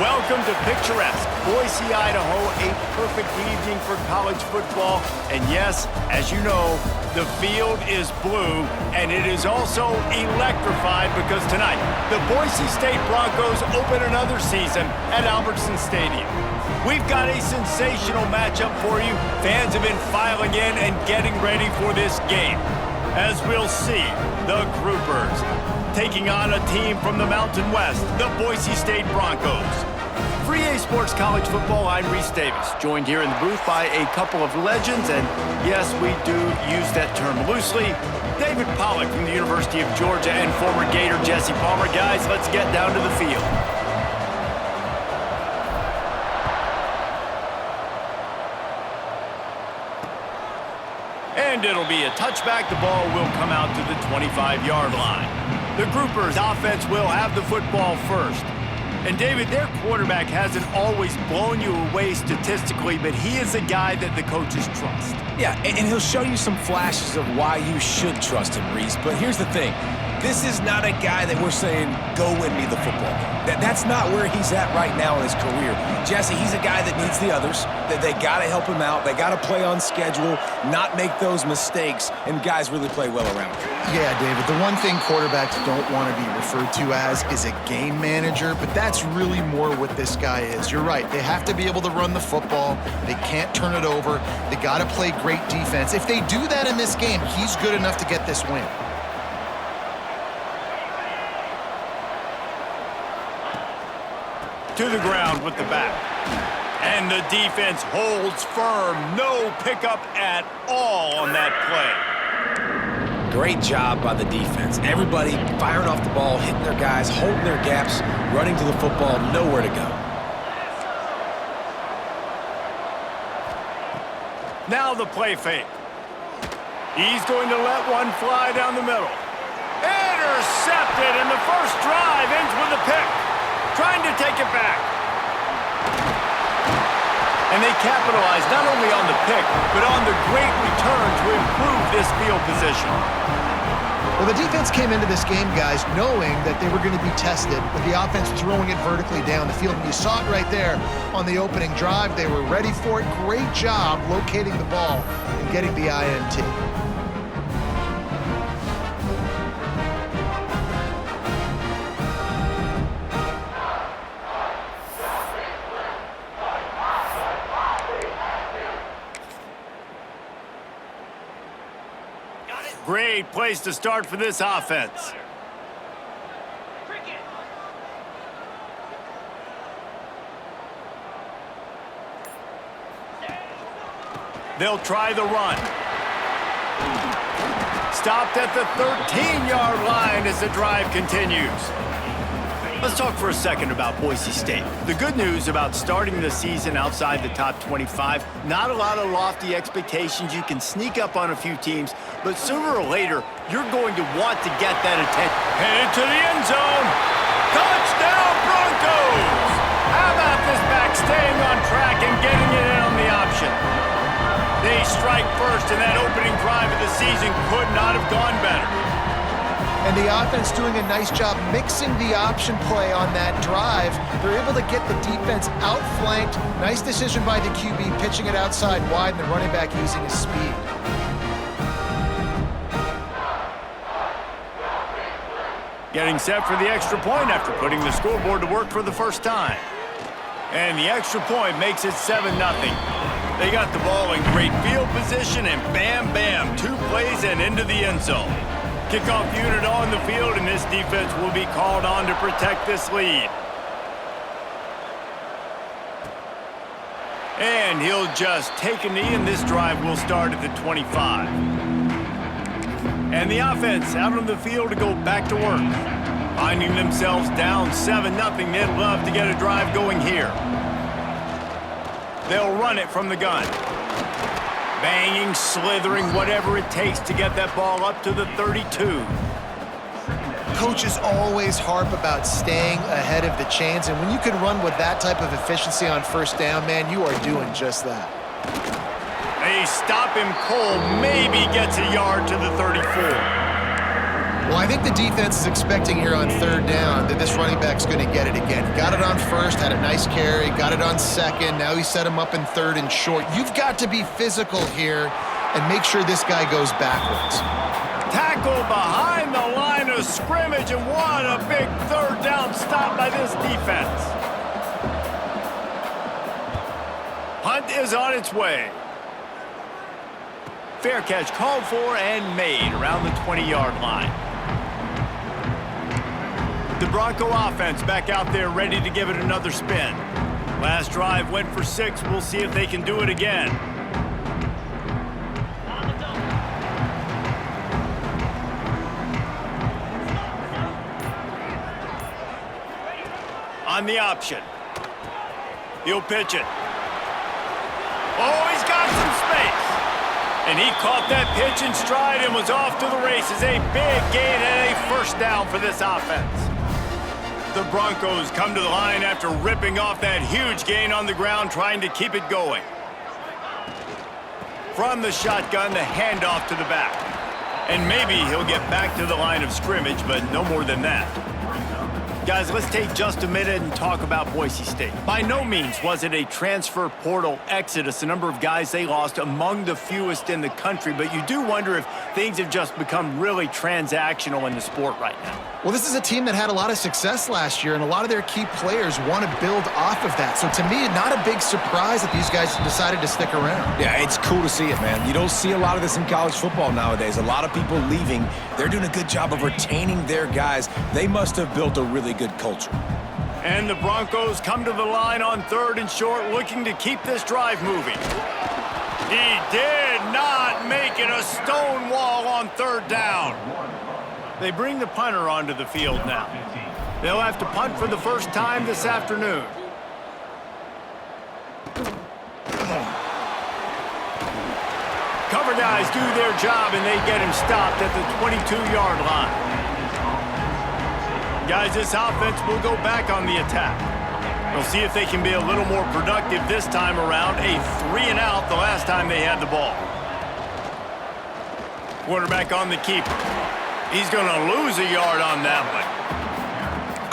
Welcome to picturesque Boise, Idaho, a perfect evening for college football. And yes, as you know, the field is blue, and it is also electrified because tonight, the Boise State Broncos open another season at Albertson Stadium. We've got a sensational matchup for you. Fans have been filing in and getting ready for this game. As we'll see, the Groupers taking on a team from the Mountain West, the Boise State Broncos. For EA Sports College Football, I'm Reese Davis, joined here in the booth by a couple of legends, and yes, we do use that term loosely. David Pollack from the University of Georgia and former Gator Jesse Palmer. Guys, let's get down to the field. And it'll be a touchback. The ball will come out to the 25-yard line. The Groupers offense will have the football first. And David, their quarterback hasn't always blown you away statistically, but he is a guy that the coaches trust. Yeah, and he'll show you some flashes of why you should trust him, Reese. But here's the thing. This is not a guy that we're saying, go win me the football game. That's not where he's at right now in his career. Jesse, he's a guy that needs the others, that they got to help him out. They got to play on schedule, not make those mistakes, and guys really play well around him. Yeah, David, the one thing quarterbacks don't want to be referred to as is a game manager, but that's really more what this guy is. You're right. They have to be able to run the football. They can't turn it over. They got to play great defense. If they do that in this game, he's good enough to get this win. To the ground with the back. And the defense holds firm. No pickup at all on that play. Great job by the defense. Everybody firing off the ball, hitting their guys, holding their gaps, running to the football, nowhere to go. Now the play fake. He's going to let one fly down the middle. Intercepted, and the first drive ends with a pick. Trying to take it back. And they capitalize not only on the pick, but on the great return to improve this field position. Well, the defense came into this game, guys, knowing that they were going to be tested with the offense throwing it vertically down the field. And you saw it right there on the opening drive. They were ready for it. Great job locating the ball and getting the INT. Great place to start for this offense. They'll try the run. Stopped at the 13-yard line as the drive continues. Let's talk for a second about Boise State. The good news about starting the season outside the top 25, not a lot of lofty expectations. You can sneak up on a few teams, but sooner or later, you're going to want to get that attention. Headed to the end zone. Touchdown, Broncos! How about this back staying on track and getting it in on the option? They strike first, and that opening drive of the season could not have gone better. And the offense doing a nice job mixing the option play on that drive. They're able to get the defense outflanked. Nice decision by the QB, pitching it outside wide, and the running back using his speed. Getting set for the extra point after putting the scoreboard to work for the first time. And the extra point makes it 7-0. They got the ball in great field position, and bam, bam, 2 plays and into the end zone. Kickoff unit on the field, and this defense will be called on to protect this lead. And he'll just take a knee, and this drive will start at the 25. And the offense out on the field to go back to work. Finding themselves down 7-0, they'd love to get a drive going here. They'll run it from the gun. Banging, slithering, whatever it takes to get that ball up to the 32. Coaches always harp about staying ahead of the chains, and when you can run with that type of efficiency on first down, man, you are doing just that. They stop him cold, maybe gets a yard to the 34. Well, I think the defense is expecting here on third down that this running back's going to get it again. He got it on first, had a nice carry, got it on second. Now he set him up in third and short. You've got to be physical here and make sure this guy goes backwards. Tackle behind the line of scrimmage, and what a big third down stop by this defense. Punt is on its way. Fair catch called for and made around the 20-yard line. The Bronco offense back out there ready to give it another spin. Last drive went for 6. We'll see if they can do it again. On the option. He'll pitch it. Oh, he's got some space. And he caught that pitch in stride and was off to the races. A big gain and a first down for this offense. The Broncos come to the line after ripping off that huge gain on the ground, trying to keep it going. From the shotgun, the handoff to the back. And maybe he'll get back to the line of scrimmage, but no more than that. Guys, let's take just a minute and talk about Boise State. By no means was it a transfer portal exodus, a number of guys they lost among the fewest in the country, but you do wonder if things have just become really transactional in the sport right now. Well, this is a team that had a lot of success last year, and a lot of their key players want to build off of that. So to me, not a big surprise that these guys decided to stick around. Yeah, it's cool to see it, man. You don't see a lot of this in college football nowadays. A lot of people leaving. They're doing a good job of retaining their guys. They must have built a really good culture. And the Broncos come to the line on third and short, looking to keep this drive moving. He did not make it a stone wall on third down. They bring the punter onto the field now. They'll have to punt for the first time this afternoon. Cover guys do their job, and they get him stopped at the 22-yard line. Guys, this offense will go back on the attack. We'll see if they can be a little more productive this time around. A 3-and-out the last time they had the ball. Quarterback on the keeper. He's going to lose a yard on that one.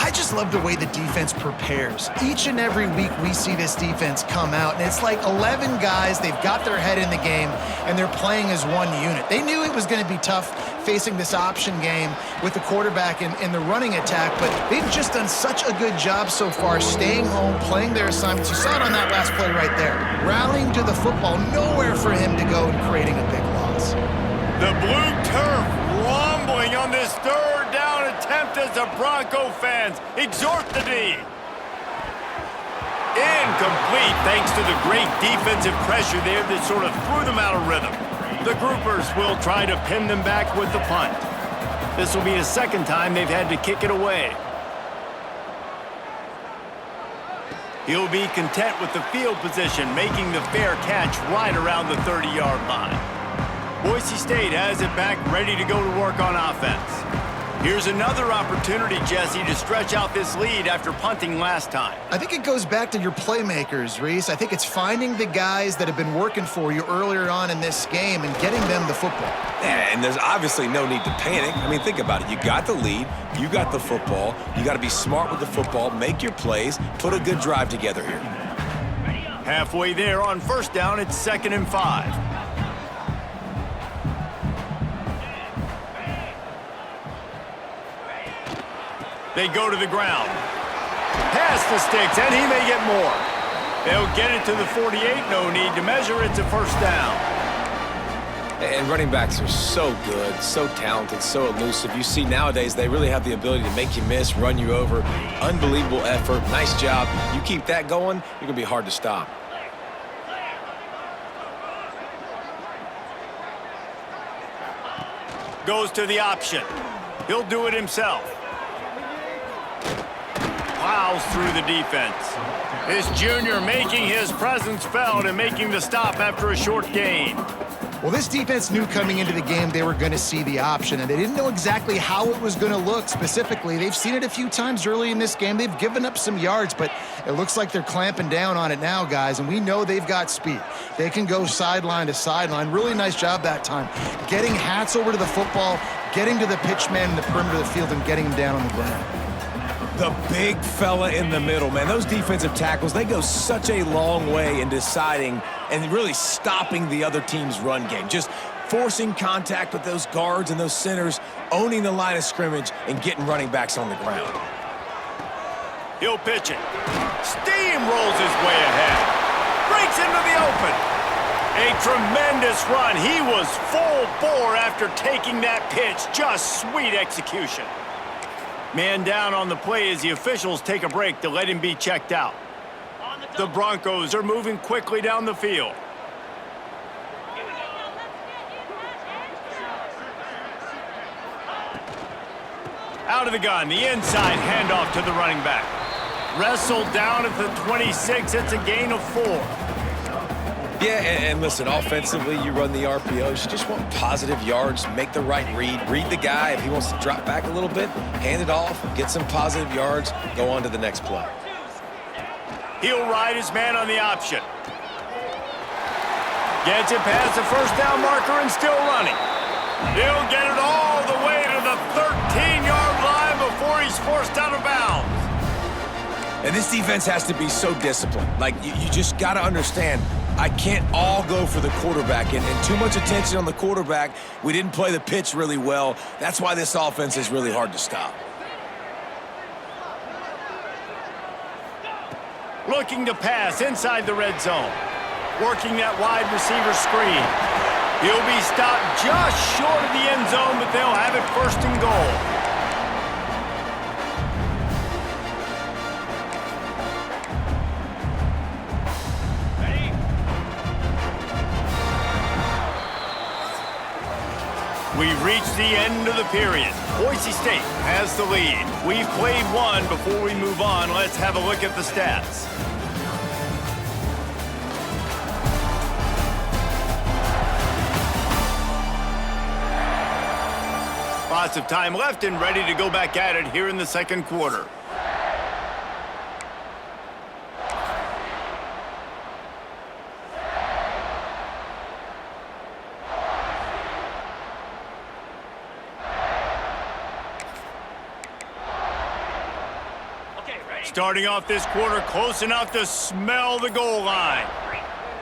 I just love the way the defense prepares. Each and every week we see this defense come out, and it's like 11 guys. They've got their head in the game, and they're playing as one unit. They knew it was going to be tough facing this option game with the quarterback in the running attack, but they've just done such a good job so far staying home, playing their assignments. You saw it on that last play right there. Rallying to the football, nowhere for him to go and creating a big loss. The blue turf rumbling on this third down attempt as the Bronco fans exhort the D. Incomplete thanks to the great defensive pressure there that sort of threw them out of rhythm. The groupers will try to pin them back with the punt. This will be the second time they've had to kick it away. He'll be content with the field position, making the fair catch right around the 30-yard line. Boise State has it back, ready to go to work on offense. Here's another opportunity, Jesse, to stretch out this lead after punting last time. I think it goes back to your playmakers, Reese. I think it's finding the guys that have been working for you earlier on in this game and getting them the football. Yeah, and there's obviously no need to panic. I mean, think about it. You got the lead. You got the football. You got to be smart with the football, make your plays, put a good drive together here. Halfway there on first down, it's 2nd and 5. They go to the ground. Pass the sticks, and he may get more. They'll get it to the 48. No need to measure. It's a first down. And running backs are so good, so talented, so elusive. You see nowadays they really have the ability to make you miss, run you over. Unbelievable effort. Nice job. You keep that going, you're going to be hard to stop. Goes to the option. He'll do it himself. Plows through the defense. This junior making his presence felt and making the stop after a short gain. Well, this defense knew coming into the game they were going to see the option, and they didn't know exactly how it was going to look specifically. They've seen it a few times early in this game. They've given up some yards, but it looks like they're clamping down on it now, guys, and we know they've got speed. They can go sideline to sideline. Really nice job that time. Getting Hats over to the football, getting to the pitch man in the perimeter of the field and getting him down on the ground. The big fella in the middle, man. Those defensive tackles, they go such a long way in deciding and really stopping the other team's run game. Just forcing contact with those guards and those centers, owning the line of scrimmage, and getting running backs on the ground. He'll pitch it. Steamrolls his way ahead. Breaks into the open. A tremendous run. He was full bore after taking that pitch. Just sweet execution. Man down on the play as the officials take a break to let him be checked out. The Broncos are moving quickly down the field. Out of the gun, the inside handoff to the running back. Wrestled down at the 26. It's a gain of 4. Yeah, and listen, offensively, you run the RPOs. You just want positive yards, make the right read the guy. If he wants to drop back a little bit, hand it off, get some positive yards, go on to the next play. He'll ride his man on the option. Gets it past the first down marker and still running. He'll get it all the way to the 13-yard line before he's forced out of bounds. And this defense has to be so disciplined. Like, you just got to understand, I can't all go for the quarterback, and too much attention on the quarterback. We didn't play the pitch really well. That's why this offense is really hard to stop. Looking to pass inside the red zone. Working that wide receiver screen. He'll be stopped just short of the end zone, but they'll have it first and goal. We've reached the end of the period. Boise State has the lead. We've played one. Before we move on, let's have a look at the stats. Lots of time left and ready to go back at it here in the second quarter. Starting off this quarter close enough to smell the goal line.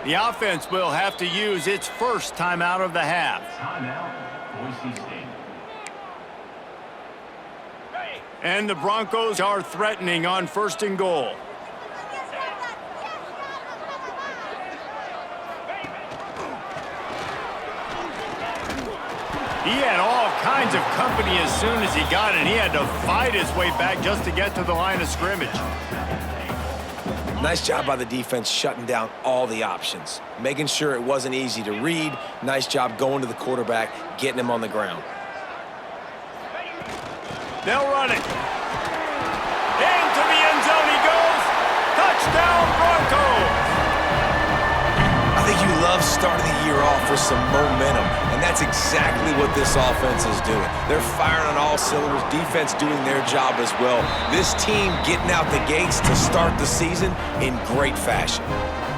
The offense will have to use its first timeout of the half. Timeout, Boise State. And the Broncos are threatening on first and goal. He had all kinds of company as soon as he got it. He had to fight his way back just to get to the line of scrimmage. Nice job by the defense shutting down all the options, making sure it wasn't easy to read. Nice job going to the quarterback, getting him on the ground. They'll run it. Into the end zone he goes. Touchdown, Broncos. I think you love starting the year off with some momentum, and that's exactly what this offense is doing. They're firing on all cylinders, defense doing their job as well. This team getting out the gates to start the season in great fashion.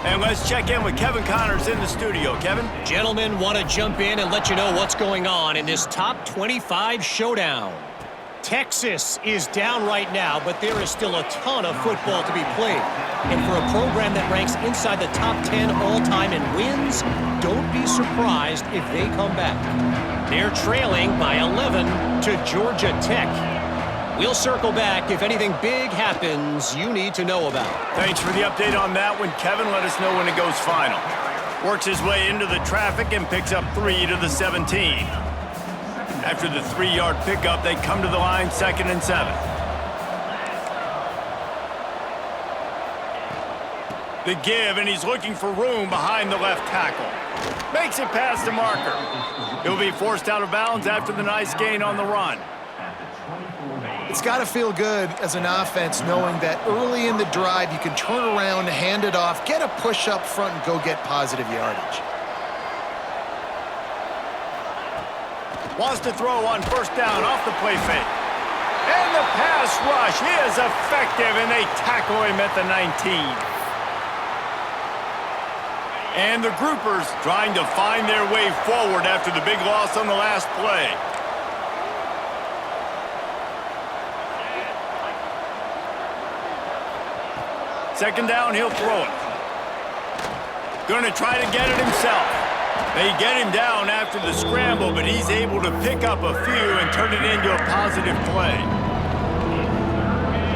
And let's check in with Kevin Connors in the studio. Kevin? Gentlemen, want to jump in and let you know what's going on in this top 25 showdown. Texas is down right now, but there is still a ton of football to be played. And for a program that ranks inside the top 10 all-time in wins, don't be surprised if they come back. They're trailing by 11 to Georgia Tech. We'll circle back if anything big happens you need to know about. Thanks for the update on that one, Kevin. Let us know when it goes final. Works his way into the traffic and picks up 3 to the 17. After the 3-yard pickup, they come to the line 2nd and 7. The give, and he's looking for room behind the left tackle. Makes it past the marker. He'll be forced out of bounds after the nice gain on the run. It's got to feel good as an offense knowing that early in the drive you can turn around, hand it off, get a push up front, and go get positive yardage. Wants to throw on first down off the play fake. And the pass rush is effective, and they tackle him at the 19. And the groupers trying to find their way forward after the big loss on the last play. Second down, he'll throw it. Going to try to get it himself. They get him down after the scramble, but he's able to pick up a few and turn it into a positive play.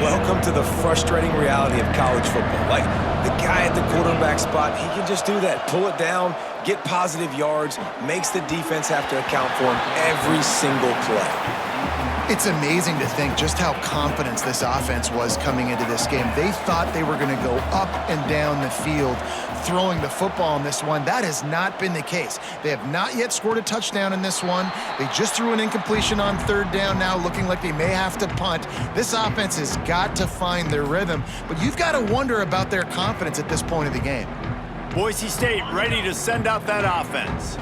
Welcome to the frustrating reality of college football. Like, the guy at the quarterback spot, he can just do that. Pull it down, get positive yards, makes the defense have to account for him every single play. It's amazing to think just how confident this offense was coming into this game. They thought they were going to go up and down the field throwing the football in this one. That has not been the case. They have not yet scored a touchdown in this one. They just threw an incompletion on third down now, looking like they may have to punt. This offense has got to find their rhythm, but you've got to wonder about their confidence at this point of the game. Boise State ready to send out that offense.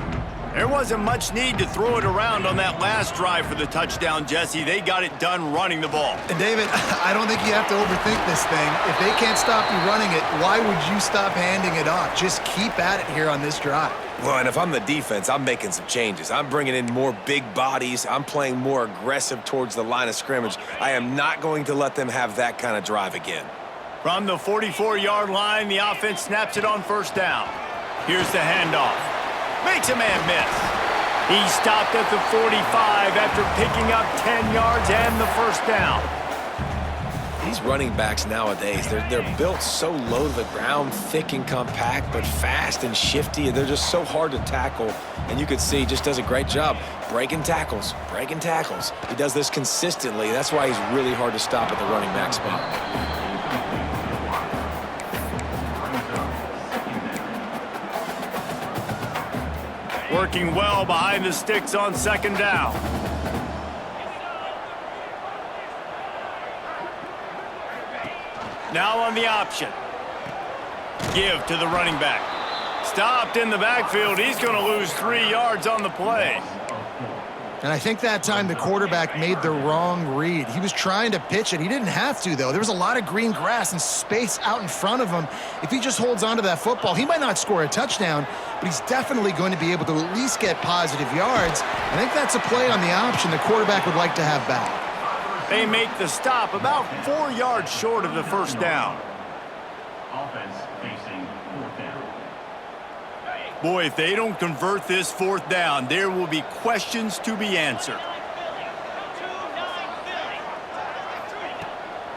There wasn't much need to throw it around on that last drive for the touchdown, Jesse. They got it done running the ball. And David, I don't think you have to overthink this thing. If they can't stop you running it, why would you stop handing it off? Just keep at it here on this drive. Well, and if I'm the defense, I'm making some changes. I'm bringing in more big bodies. I'm playing more aggressive towards the line of scrimmage. I am not going to let them have that kind of drive again. From the 44-yard line, the offense snaps it on first down. Here's the handoff. Makes a man miss. He stopped at the 45 after picking up 10 yards and the first down. These running backs nowadays, they're built so low to the ground, thick and compact, but fast and shifty. They're just so hard to tackle. And you can see he just does a great job breaking tackles, breaking tackles. He does this consistently. That's why he's really hard to stop at the running back spot. Working well behind the sticks on second down. Now on the option. Give to the running back. Stopped in the backfield. He's going to lose 3 yards on the play. And I think that time the quarterback made the wrong read. He was trying to pitch it. He didn't have to, though. There was a lot of green grass and space out in front of him. If he just holds on to that football, he might not score a touchdown, but he's definitely going to be able to at least get positive yards. I think that's a play on the option the quarterback would like to have back. They make the stop about 4 yards short of the first down. Offense facing fourth down. Boy, if they don't convert this fourth down, there will be questions to be answered.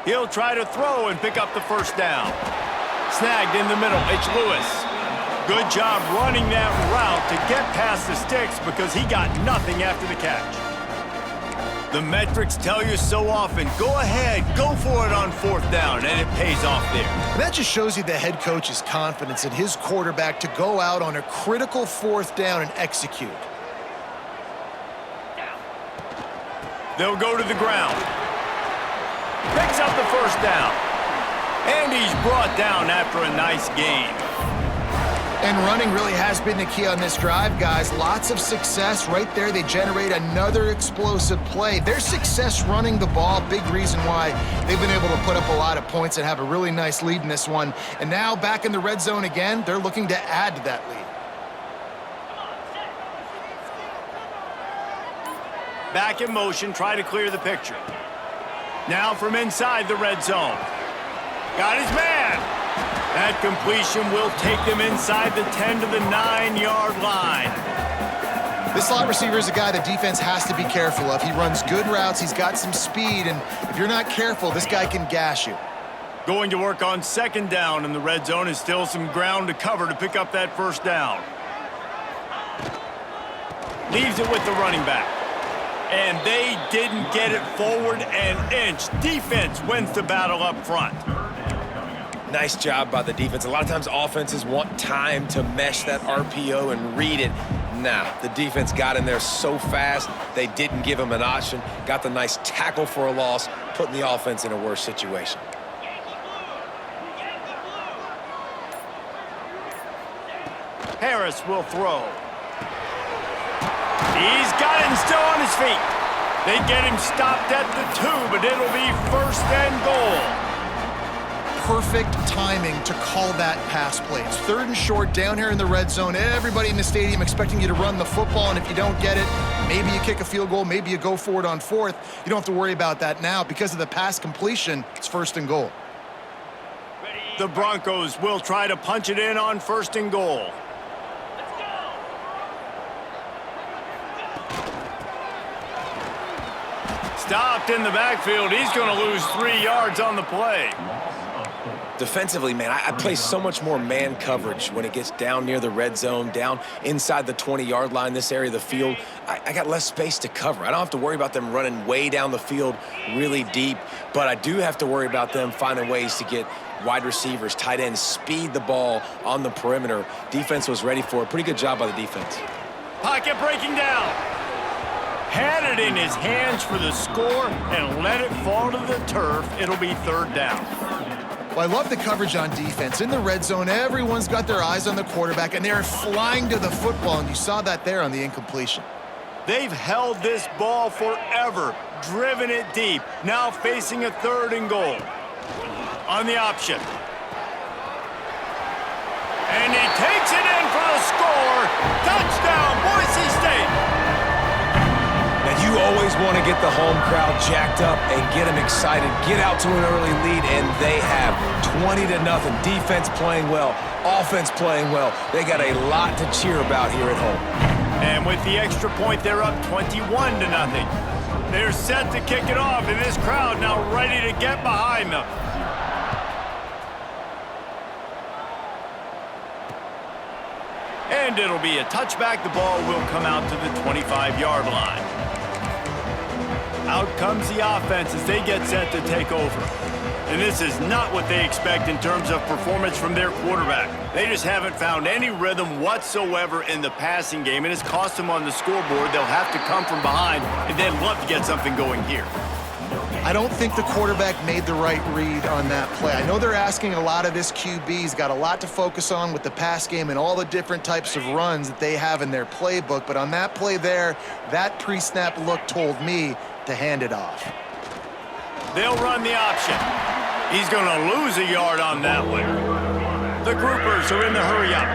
He'll try to throw and pick up the first down. Snagged in the middle. It's Lewis. Good job running that route to get past the sticks because he got nothing after the catch. The metrics tell you so often, go ahead, go for it on fourth down, and it pays off there. And that just shows you the head coach's confidence in his quarterback to go out on a critical fourth down and execute. They'll go to the ground. Picks up the first down. And he's brought down after a nice gain. And running really has been the key on this drive, guys. Lots of success right there. They generate another explosive play. Their success running the ball, big reason why they've been able to put up a lot of points and have a really nice lead in this one. And now back in the red zone again, they're looking to add to that lead. Back in motion, try to clear the picture. Now from inside the red zone. Got his man. That completion will take them inside the 10 to the 9-yard line. This slot receiver is a guy the defense has to be careful of. He runs good routes, he's got some speed, and if you're not careful, this guy can gash you. Going to work on second down in the red zone is still some ground to cover to pick up that first down. Leaves it with the running back. And they didn't get it forward an inch. Defense wins the battle up front. Nice job by the defense. A lot of times offenses want time to mesh that RPO and read it. Nah, the defense got in there so fast, they didn't give him an option. Got the nice tackle for a loss, putting the offense in a worse situation. Harris will throw. He's got him still on his feet. They get him stopped at the 2, but it'll be first and goal. Perfect timing to call that pass play. It's third and short down here in the red zone. Everybody in the stadium expecting you to run the football, and if you don't get it, maybe you kick a field goal, maybe you go for it on fourth. You don't have to worry about that now. Because of the pass completion, it's first and goal. Ready, The Broncos will try to punch it in on 1st and goal. Stopped in the backfield. He's going to lose 3 yards on the play. Defensively, man, I play so much more man coverage when it gets down near the red zone, down inside the 20-yard line, this area of the field. I got less space to cover. I don't have to worry about them running way down the field really deep, but I do have to worry about them finding ways to get wide receivers, tight ends, speed the ball on the perimeter. Defense was ready for it. Pretty good job by the defense. Pocket breaking down. Had it in his hands for the score and let it fall to the turf. It'll be 3rd down. Well, I love the coverage on defense. In the red zone, everyone's got their eyes on the quarterback, and they're flying to the football, and you saw that there on the incompletion. They've held this ball forever, driven it deep, now facing a 3rd and goal. On the option. And he takes it in for the score. Touchdown, Boise State. Now, you always want to get the home crowd jacked up and get them excited, get out to an early lead, and they have 20-0. Defense playing well, offense playing well. They got a lot to cheer about here at home. And with the extra point, they're up 21-0. They're set to kick it off, and this crowd now ready to get behind them. And it'll be a touchback. The ball will come out to the 25-yard line. Out comes the offense as they get set to take over. And this is not what they expect in terms of performance from their quarterback. They just haven't found any rhythm whatsoever in the passing game, and it's cost them on the scoreboard. They'll have to come from behind and then love to get something going here. I don't think the quarterback made the right read on that play. I know they're asking a lot of this QB. He's got a lot to focus on with the pass game and all the different types of runs that they have in their playbook. But on that play there, that pre-snap look told me to hand it off. They'll run the option. He's going to lose a yard on that one. The groupers are in the hurry-up.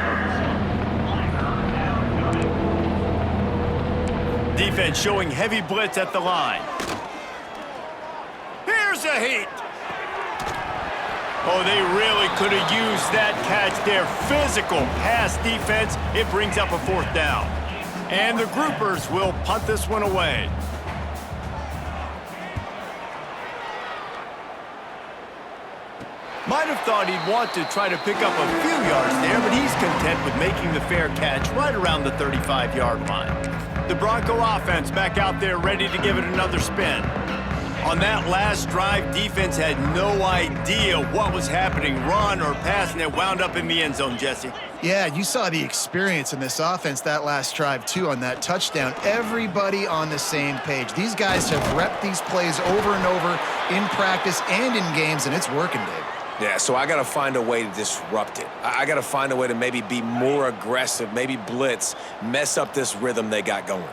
Defense showing heavy blitz at the line. Here's a heat. Oh, they really could have used that catch there. Physical pass defense. It brings up a 4th down. And the groupers will punt this one away. Might have thought he'd want to try to pick up a few yards there, but he's content with making the fair catch right around the 35-yard line. The Bronco offense back out there ready to give it another spin. On that last drive, defense had no idea what was happening, run or pass, and it wound up in the end zone, Jesse. Yeah, you saw the experience in this offense that last drive, too, on that touchdown. Everybody on the same page. These guys have repped these plays over and over in practice and in games, and it's working, Dave. Yeah, so I got to find a way to disrupt it. I got to find a way to maybe be more aggressive, maybe blitz, mess up this rhythm they got going.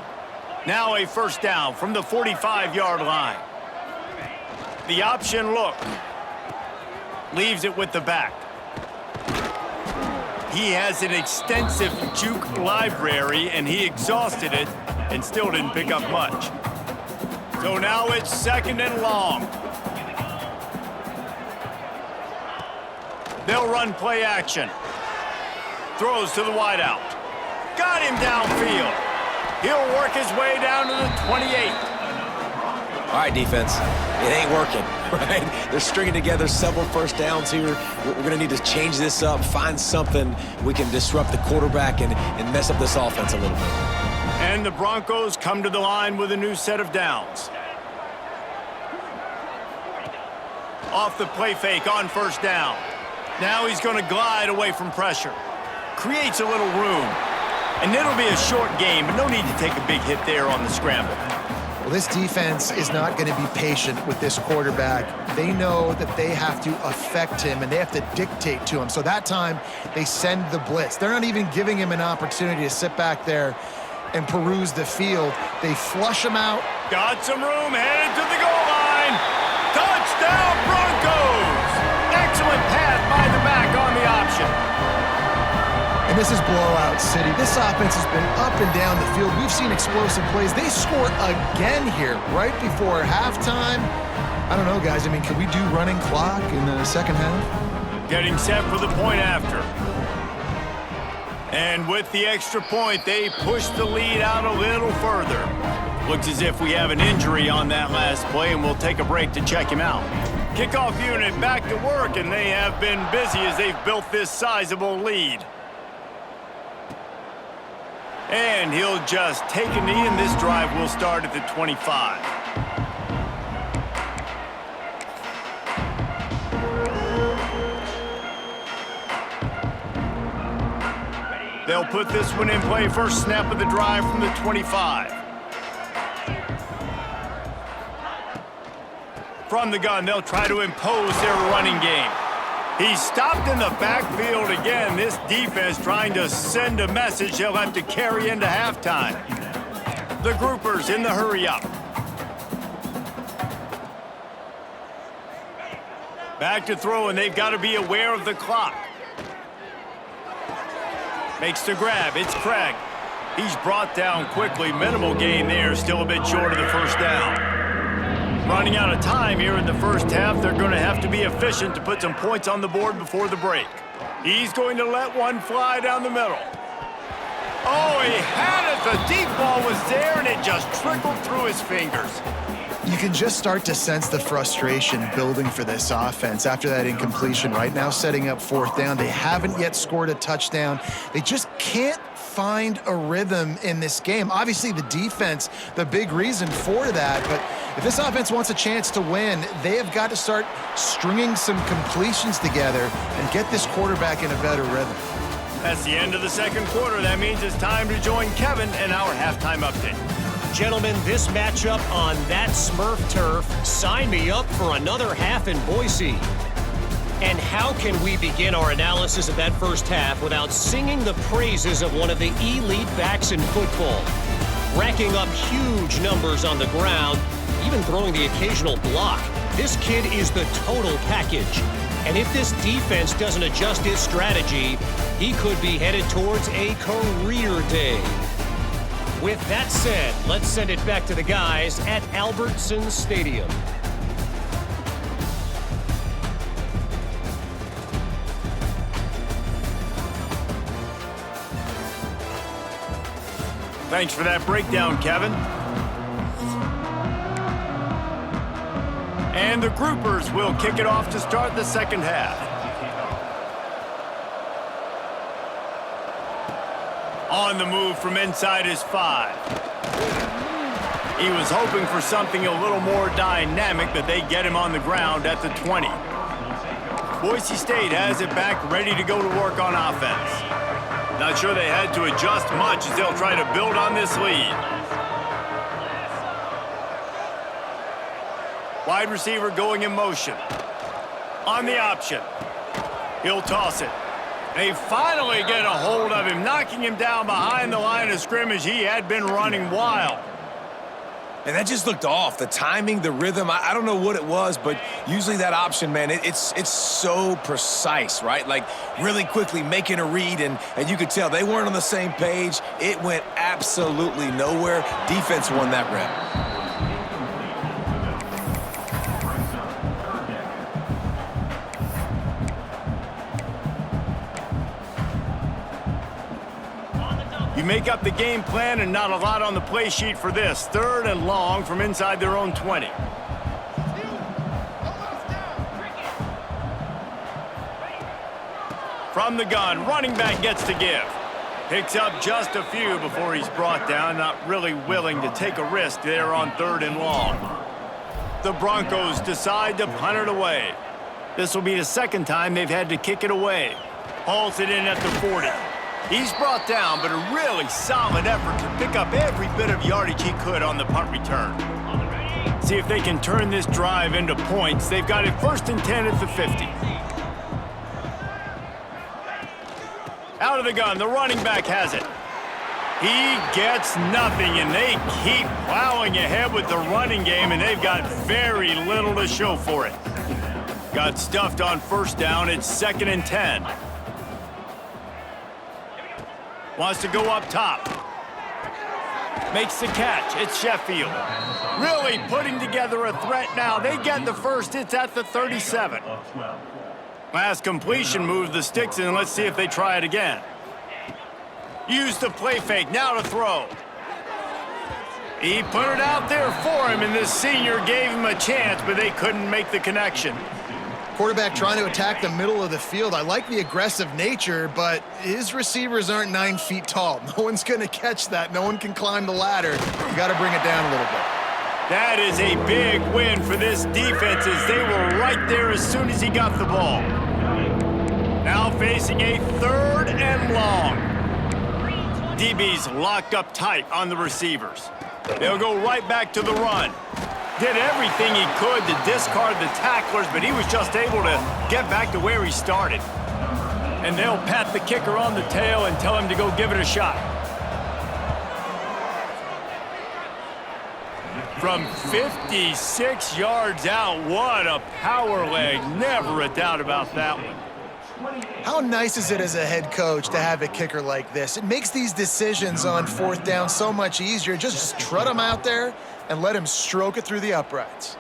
Now a 1st down from the 45-yard line. The option look. Leaves it with the back. He has an extensive juke library, and he exhausted it and still didn't pick up much. So now it's 2nd and long. They'll run play action. Throws to the wideout. Got him downfield. He'll work his way down to the 28. All right, defense, it ain't working, right? They're stringing together several 1st downs here. We're going to need to change this up, find something we can disrupt the quarterback and mess up this offense a little bit. And the Broncos come to the line with a new set of downs. Off the play fake on 1st down. Now he's going to glide away from pressure. Creates a little room. And it'll be a short game, but no need to take a big hit there on the scramble. Well, this defense is not going to be patient with this quarterback. They know that they have to affect him, and they have to dictate to him. So that time, they send the blitz. They're not even giving him an opportunity to sit back there and peruse the field. They flush him out. Got some room, headed to the goal line. Touchdown, Broncos! Excellent pass by the back on the option. And this is blowout city. This offense has been up and down the field. We've seen explosive plays. They scored again here right before halftime. I don't know, guys. I mean, can we do running clock in the second half? Getting set for the point after. And with the extra point, they push the lead out a little further. Looks as if we have an injury on that last play, and we'll take a break to check him out. Kickoff unit back to work, and they have been busy as they've built this sizable lead. And he'll just take a knee, and this drive will start at the 25. They'll put this one in play. First snap of the drive from the 25. From the gun, they'll try to impose their running game. He's stopped in the backfield again. This defense trying to send a message they'll have to carry into halftime. The groupers in the hurry up. Back to throw, and they've got to be aware of the clock. Makes the grab. It's Craig. He's brought down quickly. Minimal gain there. Still a bit short of the first down. Running out of time here in the first half. They're going to have to be efficient to put some points on the board before the break. He's going to let one fly down the middle. Oh, he had it. The deep ball was there, and it just trickled through his fingers. You can just start to sense the frustration building for this offense after that incompletion. Right now, setting up fourth down. They haven't yet scored a touchdown. They just can't find a rhythm in this game. Obviously, the defense, the big reason for that. But if this offense wants a chance to win, they have got to start stringing some completions together and get this quarterback in a better rhythm. That's the end of the second quarter. That means it's time to join Kevin in our halftime update. Gentlemen, this matchup on that Smurf turf, sign me up for another half in Boise. And how can we begin our analysis of that first half without singing the praises of one of the elite backs in football? Racking up huge numbers on the ground, even throwing the occasional block. This kid is the total package. And if this defense doesn't adjust its strategy, he could be headed towards a career day. With that said, let's send it back to the guys at Albertson Stadium. Thanks for that breakdown, Kevin. And the groupers will kick it off to start the second half. On the move from inside his 5. He was hoping for something a little more dynamic, but they get him on the ground at the 20. Boise State has it back, ready to go to work on offense. Not sure they had to adjust much as they'll try to build on this lead. Wide receiver going in motion. On the option. He'll toss it. They finally get a hold of him, knocking him down behind the line of scrimmage. He had been running wild. And that just looked off. The timing, the rhythm, I don't know what it was, but usually that option, man, it's so precise, right? Like really quickly making a read, and you could tell they weren't on the same page. It went absolutely nowhere. Defense won that rep. You make up the game plan and not a lot on the play sheet for this. Third and long from inside their own 20. From the gun, running back gets to give. Picks up just a few before he's brought down, not really willing to take a risk there on third and long. The Broncos decide to punt it away. This will be the second time they've had to kick it away. Hauls it in at the 40. He's brought down, but a really solid effort to pick up every bit of yardage he could on the punt return. See if they can turn this drive into points. They've got it 1st and 10 at the 50. Out of the gun, the running back has it. He gets nothing, and they keep plowing ahead with the running game, and they've got very little to show for it. Got stuffed on first down. It's 2nd and 10. Wants to go up top. Makes the catch. It's Sheffield. Really putting together a threat now. They get the first. It's at the 37. Last completion moved the sticks in. Let's see if they try it again. Use the play fake. Now to throw. He put it out there for him, and this senior gave him a chance, but they couldn't make the connection. Quarterback trying to attack the middle of the field. I like the aggressive nature, but his receivers aren't 9 feet tall. No one's going to catch that. No one can climb the ladder. You got to bring it down a little bit. That is a big win for this defense as they were right there as soon as he got the ball. Now facing a 3rd and long. DB's locked up tight on the receivers. They'll go right back to the run. Did everything he could to discard the tacklers, but he was just able to get back to where he started. And they'll pat the kicker on the tail and tell him to go give it a shot. From 56 yards out, what a power leg. Never a doubt about that one. How nice is it as a head coach to have a kicker like this? It makes these decisions on 4th down so much easier. Just trot him out there and let him stroke it through the uprights.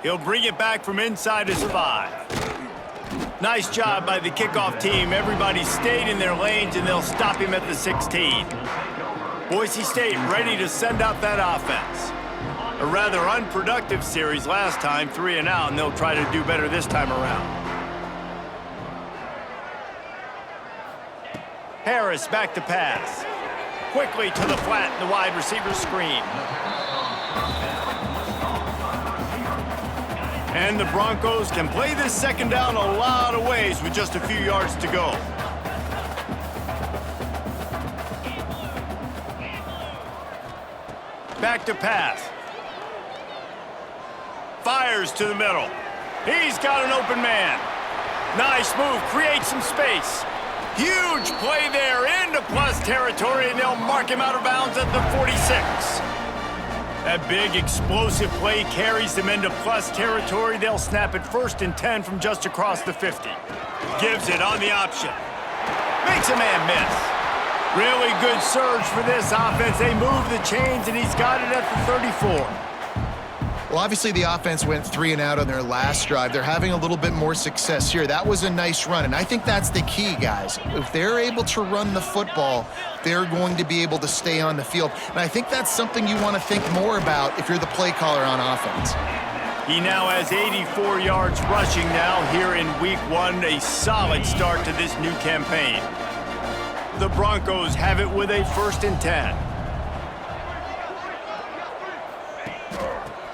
He'll bring it back from inside his 5. Nice job by the kickoff team. Everybody stayed in their lanes, and they'll stop him at the 16. Boise State ready to send out that offense. A rather unproductive series last time, 3 and out, and they'll try to do better this time around. Harris back to pass. Quickly to the flat, the wide receiver screen. And the Broncos can play this 2nd down a lot of ways with just a few yards to go. Back to pass. Fires to the middle. He's got an open man. Nice move, creates some space. Huge play there into plus territory, and they'll mark him out of bounds at the 46. That big explosive play carries them into plus territory. They'll snap it 1st and 10 from just across the 50. Gives it on the option. Makes a man miss. Really good surge for this offense. They move the chains, and he's got it at the 34. Well, obviously the offense went 3 and out on their last drive. They're having a little bit more success here. That was a nice run, and I think that's the key, guys. If they're able to run the football, they're going to be able to stay on the field. And I think that's something you want to think more about if you're the play caller on offense. He now has 84 yards rushing now here in week 1, a solid start to this new campaign. The Broncos have it with a 1st and 10.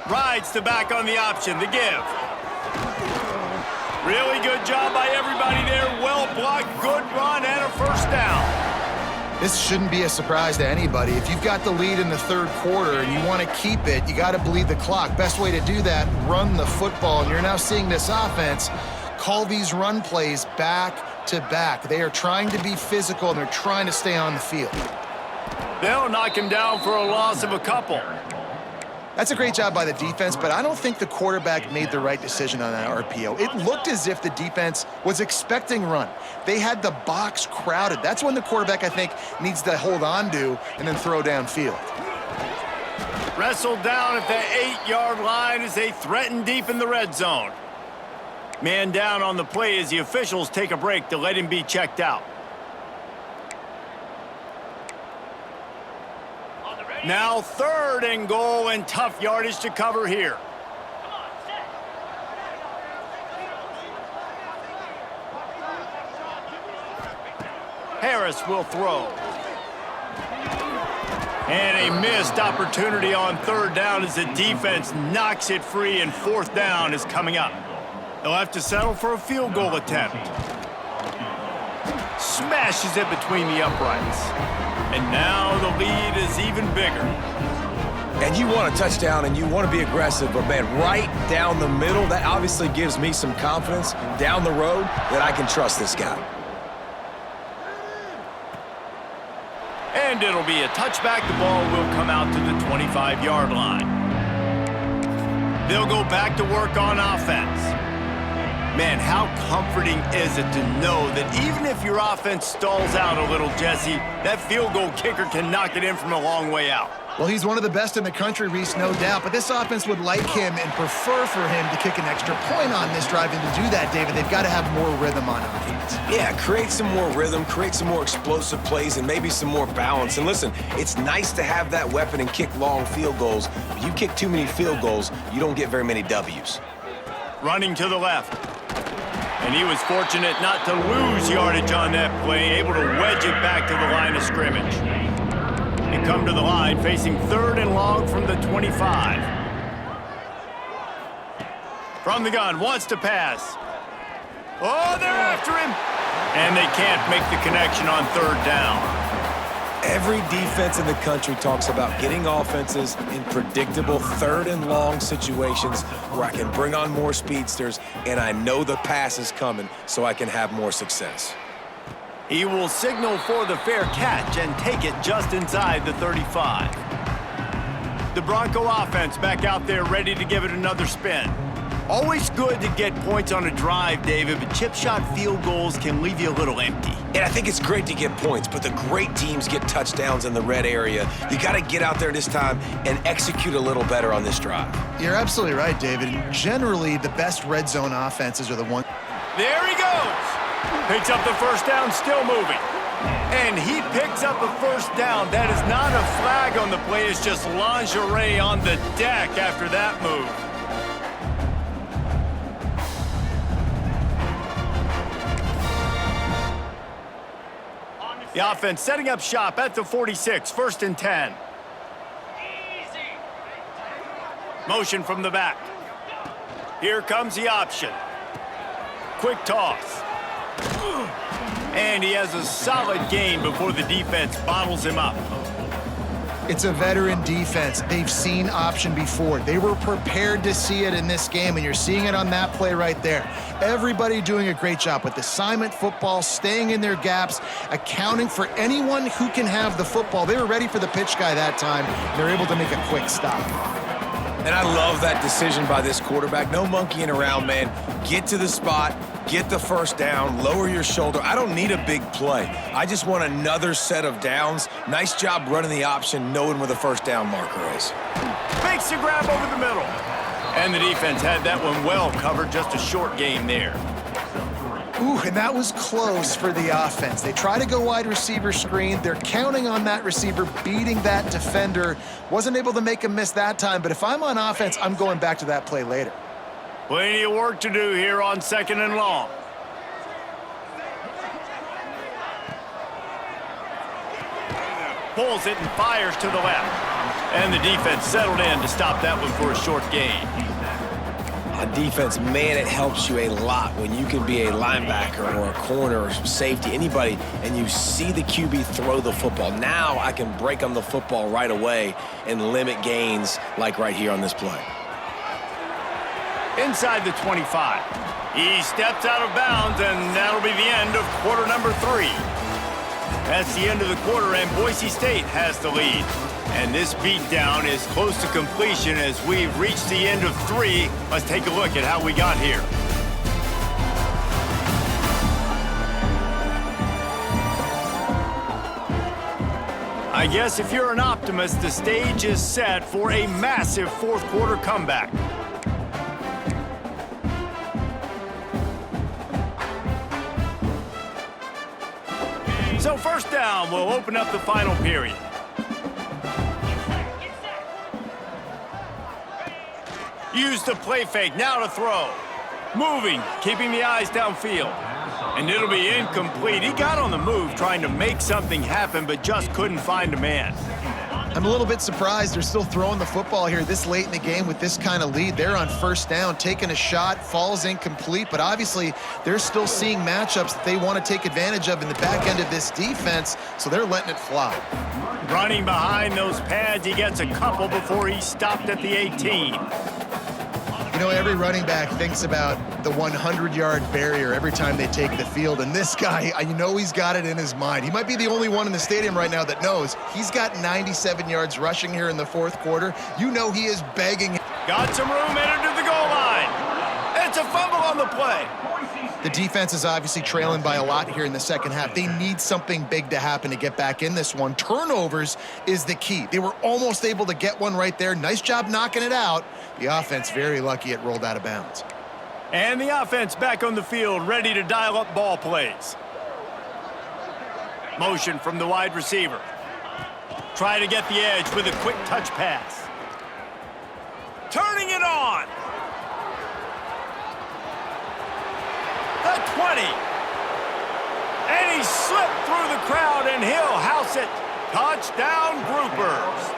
Rides the back on the option, the give. Really good job by everybody there. Well blocked, good run, and a 1st down. This shouldn't be a surprise to anybody. If you've got the lead in the 3rd quarter and you want to keep it, you got to bleed the clock. Best way to do that, run the football. And you're now seeing this offense call these run plays back to back. They are trying to be physical, and they're trying to stay on the field. They'll knock him down for a loss of a couple. That's a great job by the defense, but I don't think the quarterback made the right decision on that RPO. It looked as if the defense was expecting run. They had the box crowded. That's when the quarterback, I think, needs to hold on to and then throw downfield. Wrestled down at the 8-yard line as they threaten deep in the red zone. Man down on the play as the officials take a break to let him be checked out. Now 3rd and goal, and tough yardage to cover here. Harris will throw. And a missed opportunity on 3rd down as the defense knocks it free, and 4th down is coming up. They'll have to settle for a field goal attempt. Smashes it between the uprights. And now the lead is even bigger. And you want a touchdown and you want to be aggressive, but man, right down the middle, that obviously gives me some confidence down the road that I can trust this guy. And it'll be a touchback. The ball will come out to the 25-yard line. They'll go back to work on offense. Man, how comforting is it to know that even if your offense stalls out a little, Jesse, that field goal kicker can knock it in from a long way out. Well, he's one of the best in the country, Reese, no doubt. But this offense would like him and prefer for him to kick an extra point on this drive. And to do that, David, they've got to have more rhythm on offense. Yeah, create some more rhythm, create some more explosive plays, and maybe some more balance. And listen, it's nice to have that weapon and kick long field goals. But you kick too many field goals, you don't get very many W's. Running to the left. And he was fortunate not to lose yardage on that play, able to wedge it back to the line of scrimmage. They come to the line, facing 3rd and long from the 25. From the gun, wants to pass. Oh, they're after him! And they can't make the connection on 3rd down. Every defense in the country talks about getting offenses in predictable 3rd and long situations where I can bring on more speedsters and I know the pass is coming so I can have more success. He will signal for the fair catch and take it just inside the 35. The Bronco offense back out there ready to give it another spin. Always good to get points on a drive, David, but chip shot field goals can leave you a little empty. And I think it's great to get points, but the great teams get touchdowns in the red area. You got to get out there this time and execute a little better on this drive. You're absolutely right, David. Generally, the best red zone offenses are the ones. There he goes. Picks up the first down, still moving. And he picks up a first down. That is not a flag on the play. It's just lingerie on the deck after that move. The offense setting up shop at the 46, 1st and 10. Motion from the back. Here comes the option. Quick toss. And he has a solid gain before the defense bottles him up. It's a veteran defense. They've seen option before. They were prepared to see it in this game, and you're seeing it on that play right there. Everybody doing a great job with assignment football, staying in their gaps, accounting for anyone who can have the football. They were ready for the pitch guy that time. They're able to make a quick stop. And I love that decision by this quarterback. No monkeying around, man. Get to the spot, get the first down, lower your shoulder. I don't need a big play. I just want another set of downs. Nice job running the option, knowing where the first down marker is. Makes the grab over the middle. And the defense had that one well covered, just a short gain there. Ooh, and that was close for the offense. They try to go wide receiver screen. They're counting on that receiver beating that defender. Wasn't able to make a miss that time, but if I'm on offense, I'm going back to that play later. Plenty of work to do here on 2nd and long. Pulls it and fires to the left. And the defense settled in to stop that one for a short gain. On defense, man, it helps you a lot when you can be a linebacker or a corner or safety, anybody, and you see the QB throw the football. Now I can break on the football right away and limit gains like right here on this play. Inside the 25. He steps out of bounds, and that'll be the end of quarter number 3. That's the end of the quarter, and Boise State has the lead. And this beatdown is close to completion as we've reached the end of 3. Let's take a look at how we got here. I guess if you're an optimist, the stage is set for a massive 4th quarter comeback. So 1st down will open up the final period. Use the play fake, now to throw. Moving, keeping the eyes downfield. And it'll be incomplete. He got on the move trying to make something happen, but just couldn't find a man. I'm a little bit surprised they're still throwing the football here this late in the game with this kind of lead. They're on 1st down, taking a shot, falls incomplete, but obviously they're still seeing matchups that they want to take advantage of in the back end of this defense, so they're letting it fly. Running behind those pads, he gets a couple before he stopped at the 18. You know, every running back thinks about the 100-yard barrier every time they take the field, and this guy, you know he's got it in his mind. He might be the only one in the stadium right now that knows he's got 97 yards rushing here in the 4th quarter. You know he is begging. Got some room, entered to the goal line. It's a fumble on the play. The defense is obviously trailing by a lot here in the second half. They need something big to happen to get back in this one. Turnovers is the key. They were almost able to get one right there. Nice job knocking it out. The offense very lucky it rolled out of bounds. And the offense back on the field, ready to dial up ball plays. Motion from the wide receiver. Try to get the edge with a quick touch pass. Turning it on. The 20. And he slipped through the crowd, and he'll house it. Touchdown, Groupers.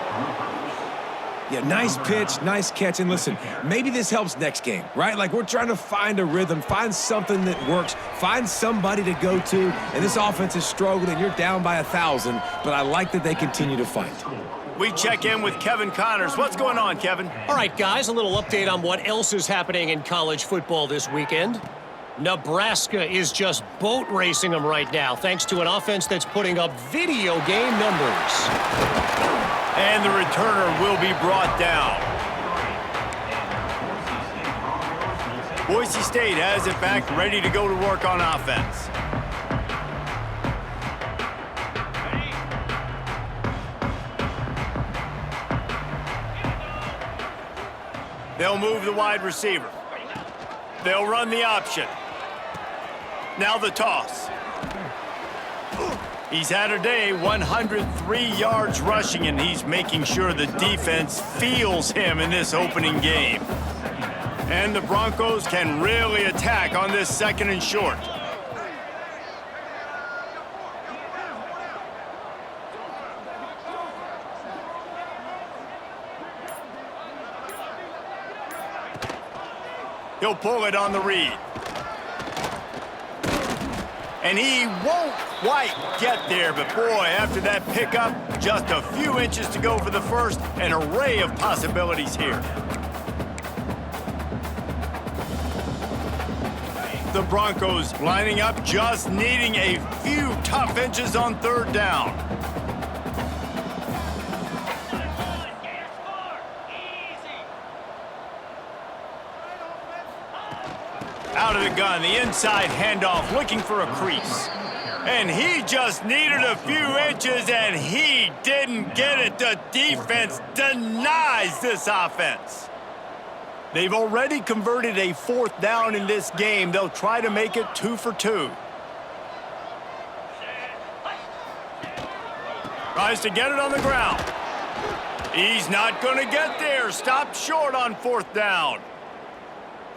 Yeah, nice pitch, nice catch. And listen, maybe this helps next game, right? Like, we're trying to find a rhythm, find something that works, find somebody to go to. And this offense is struggling. You're down by 1,000, but I like that they continue to fight. We check in with Kevin Connors. What's going on, Kevin? All right, guys, a little update on what else is happening in college football this weekend. Nebraska is just boat racing them right now, thanks to an offense that's putting up video game numbers. And the returner will be brought down. Boise State has it back, ready to go to work on offense. They'll move the wide receiver. They'll run the option. Now the toss. He's had a day, 103 yards rushing, and he's making sure the defense feels him in this opening game. And the Broncos can really attack on this second and short. He'll pull it on the read. And he won't quite get there, but boy, after that pickup, just a few inches to go for the first, an array of possibilities here. The Broncos lining up, just needing a few tough inches on third down. Out of the gun, the inside handoff, looking for a crease. And he just needed a few inches, and he didn't get it. The defense denies this offense. They've already converted a fourth down in this game. They'll try to make it 2 for 2. Tries to get it on the ground. He's not going to get there. Stopped short on fourth down.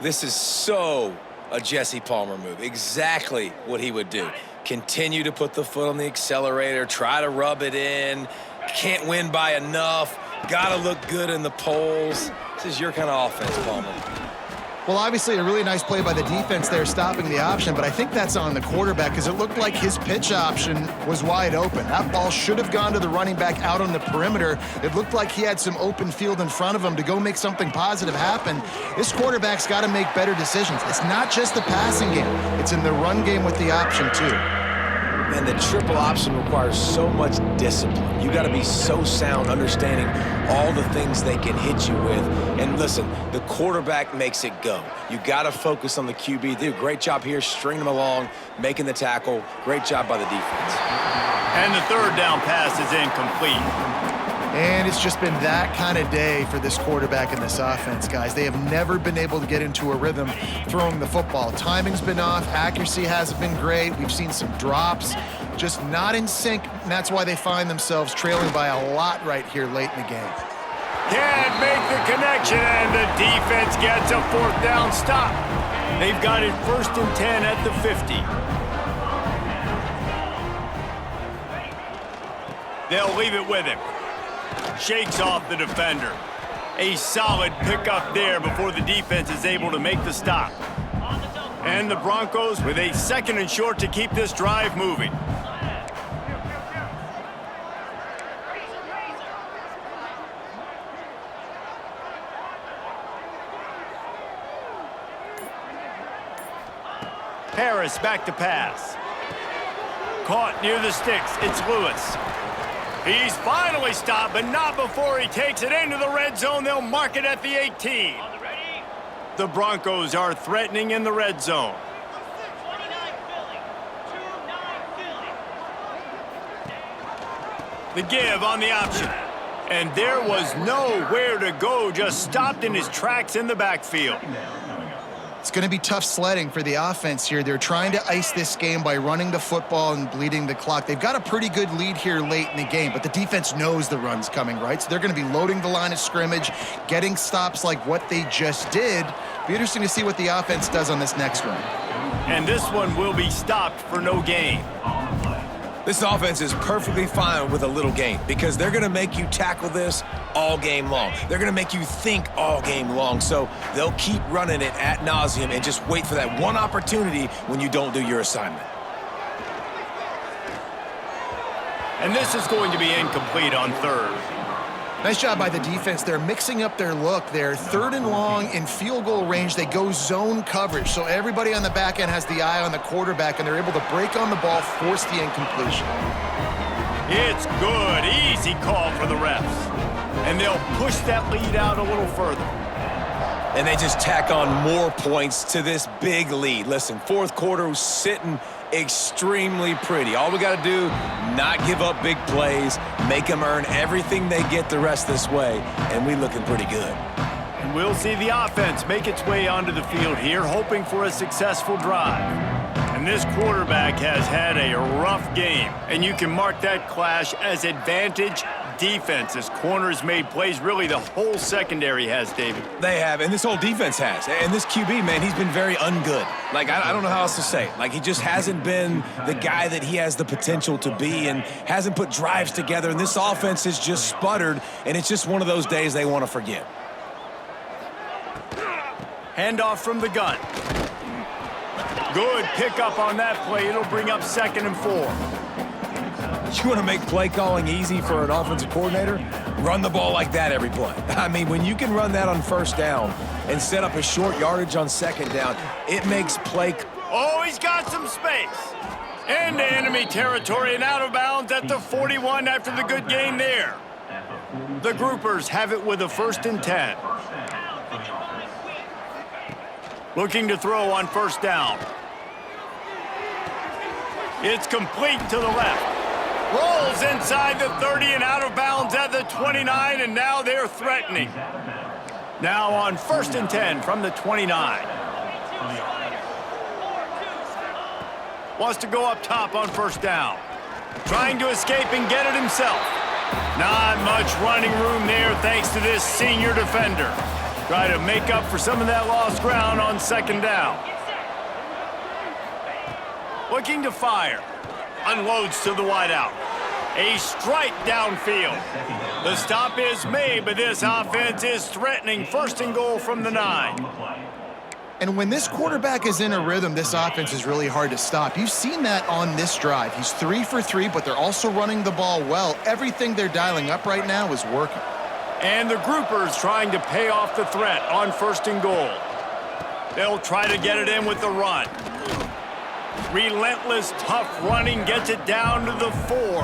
This is so a Jesse Palmer move. Exactly what he would do. Continue to put the foot on the accelerator, try to rub it in. Can't win by enough. Got to look good in the polls. This is your kind of offense, Palmer. Well, obviously a really nice play by the defense there, stopping the option, but I think that's on the quarterback because it looked like his pitch option was wide open. That ball should have gone to the running back out on the perimeter. It looked like he had some open field in front of him to go make something positive happen. This quarterback's got to make better decisions. It's not just the passing game. It's in the run game with the option, too. And the triple option requires so much discipline. You got to be so sound, understanding all the things they can hit you with. And listen, the quarterback makes it go. You got to focus on the QB. They do a great job here, stringing them along, making the tackle. Great job by the defense. And the third down pass is incomplete. And it's just been that kind of day for this quarterback and this offense, guys. They have never been able to get into a rhythm throwing the football. Timing's been off. Accuracy hasn't been great. We've seen some drops, just not in sync, and that's why they find themselves trailing by a lot right here late in the game. Can't make the connection, and the defense gets a fourth down stop. They've got it 1st and 10 at the 50. They'll leave it with him. Shakes off the defender. A solid pickup there before the defense is able to make the stop. And the Broncos with a 2nd and short to keep this drive moving. Harris back to pass. Caught near the sticks. It's Lewis. He's finally stopped, but not before he takes it into the red zone. They'll mark it at the 18. The Broncos are threatening in the red zone. The give on the option. And there was nowhere to go, just stopped in his tracks in the backfield. It's going to be tough sledding for the offense here. They're trying to ice this game by running the football and bleeding the clock. They've got a pretty good lead here late in the game, but the defense knows the run's coming, right? So they're going to be loading the line of scrimmage, getting stops like what they just did. Be interesting to see what the offense does on this next run. And this one will be stopped for no gain. This offense is perfectly fine with a little game because they're going to make you tackle this all game long. They're going to make you think all game long. So they'll keep running it ad nauseum and just wait for that one opportunity when you don't do your assignment. And this is going to be incomplete on third. Nice job by the defense. They're mixing up their look. They're 3rd and long in field goal range. They go zone coverage. So everybody on the back end has the eye on the quarterback, and they're able to break on the ball, force the incompletion. It's good. Easy call for the refs. And they'll push that lead out a little further. And they just tack on more points to this big lead. Listen, fourth quarter was sitting extremely pretty. All we got to do, not give up big plays, make them earn everything they get the rest this way, and we looking pretty good. And we'll see the offense make its way onto the field here, hoping for a successful drive. And this quarterback has had a rough game, and you can mark that clash as advantage defense as corners made plays. Really, the whole secondary has, David. They have, and this whole defense has. And this QB, man, he's been very ungood. Like, I don't know how else to say it. Like, he just hasn't been the guy that he has the potential to be and hasn't put drives together. And this offense has just sputtered, and it's just one of those days they want to forget. Handoff from the gun. Good pickup on that play. It'll bring up 2nd and 4. You want to make play calling easy for an offensive coordinator? Run the ball like that every play. I mean, when you can run that on 1st down and set up a short yardage on 2nd down, it makes play. Oh, he's got some space. Into enemy territory and out of bounds at the 41 after the good gain there. The Groupers have it with a 1st and 10. Looking to throw on 1st down. It's complete to the left. Rolls inside the 30 and out of bounds at the 29, and now they're threatening. Now on 1st and 10 from the 29. Wants to go up top on 1st down. Trying to escape and get it himself. Not much running room there thanks to this senior defender. Try to make up for some of that lost ground on 2nd down. Looking to fire. Unloads to the wideout. A strike downfield. The stop is made, but this offense is threatening 1st and goal from the 9. And when this quarterback is in a rhythm, this offense is really hard to stop. You've seen that on this drive. He's 3 for 3, but they're also running the ball well. Everything they're dialing up right now is working. And the Groupers trying to pay off the threat on 1st and goal. They'll try to get it in with the run. Relentless, tough running gets it down to the 4.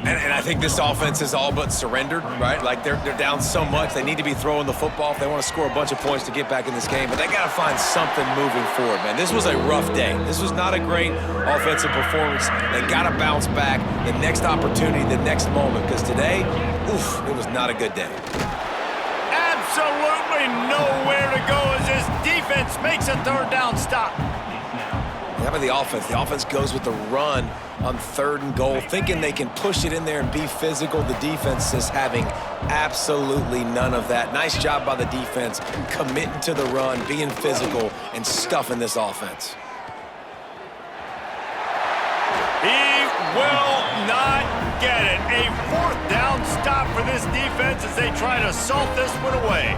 And I think this offense is all but surrendered, right? Like, they're down so much. They need to be throwing the football if they want to score a bunch of points to get back in this game. But they got to find something moving forward, man. This was a rough day. This was not a great offensive performance. They got to bounce back the next opportunity, the next moment. Because today, oof, it was not a good day. Absolutely nowhere to go as this defense makes a 3rd down stop. How about the offense? The offense goes with the run on 3rd and goal, thinking they can push it in there and be physical. The defense is having absolutely none of that. Nice job by the defense, committing to the run, being physical, and stuffing this offense. He will not get it. A 4th down stop for this defense as they try to salt this one away.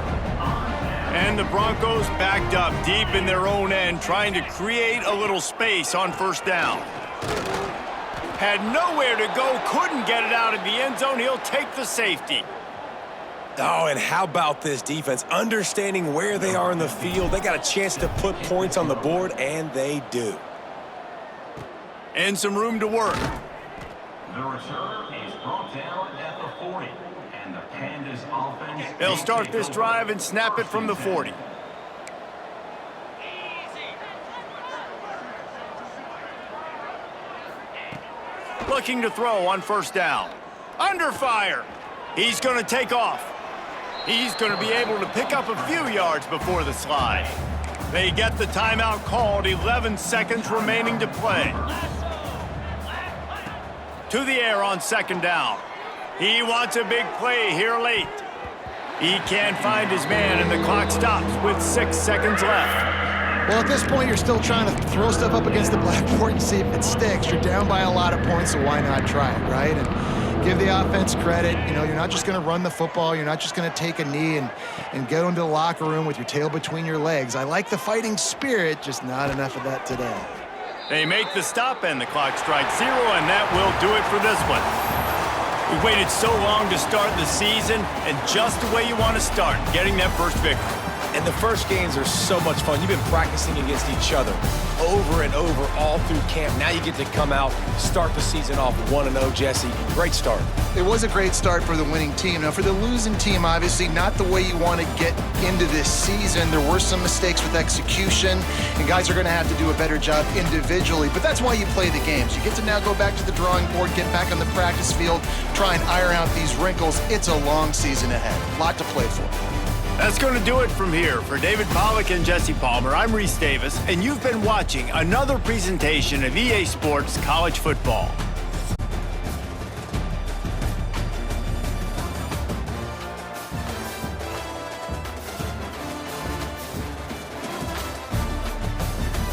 And the Broncos backed up deep in their own end, trying to create a little space on 1st down. Had nowhere to go, couldn't get it out of the end zone. He'll take the safety. Oh, and how about this defense? Understanding where they are in the field. They got a chance to put points on the board, and they do. And some room to work. The return is brought down at the 40. And the Pandas offense. They'll start this drive and snap it from the 40. looking to throw on first down. Under fire. He's going to take off. He's going to be able to pick up a few yards before the slide. They get the timeout called, 11 seconds remaining to play. To the air on second down. He wants a big play here late. He can't find his man, and the clock stops with 6 seconds left. Well, at this point, you're still trying to throw stuff up against the blackboard and see if it sticks. You're down by a lot of points, so why not try it, right? And give the offense credit. You know, you're not just going to run the football. You're not just going to take a knee and go into the locker room with your tail between your legs. I like the fighting spirit, just not enough of that today. They make the stop, and the clock strikes 0, and that will do it for this one. We waited so long to start the season, and just the way you want to start, getting that first victory. And the first games are so much fun. You've been practicing against each other over and over all through camp. Now you get to come out, start the season off 1-0, Jesse. Great start. It was a great start for the winning team. Now, for the losing team, obviously not the way you want to get into this season. There were some mistakes with execution, and guys are going to have to do a better job individually. But that's why you play the games. You get to now go back to the drawing board, get back on the practice field, try and iron out these wrinkles. It's a long season ahead. A lot to play for. That's going to do it from here. For David Pollack and Jesse Palmer, I'm Reese Davis, and you've been watching another presentation of EA Sports College Football.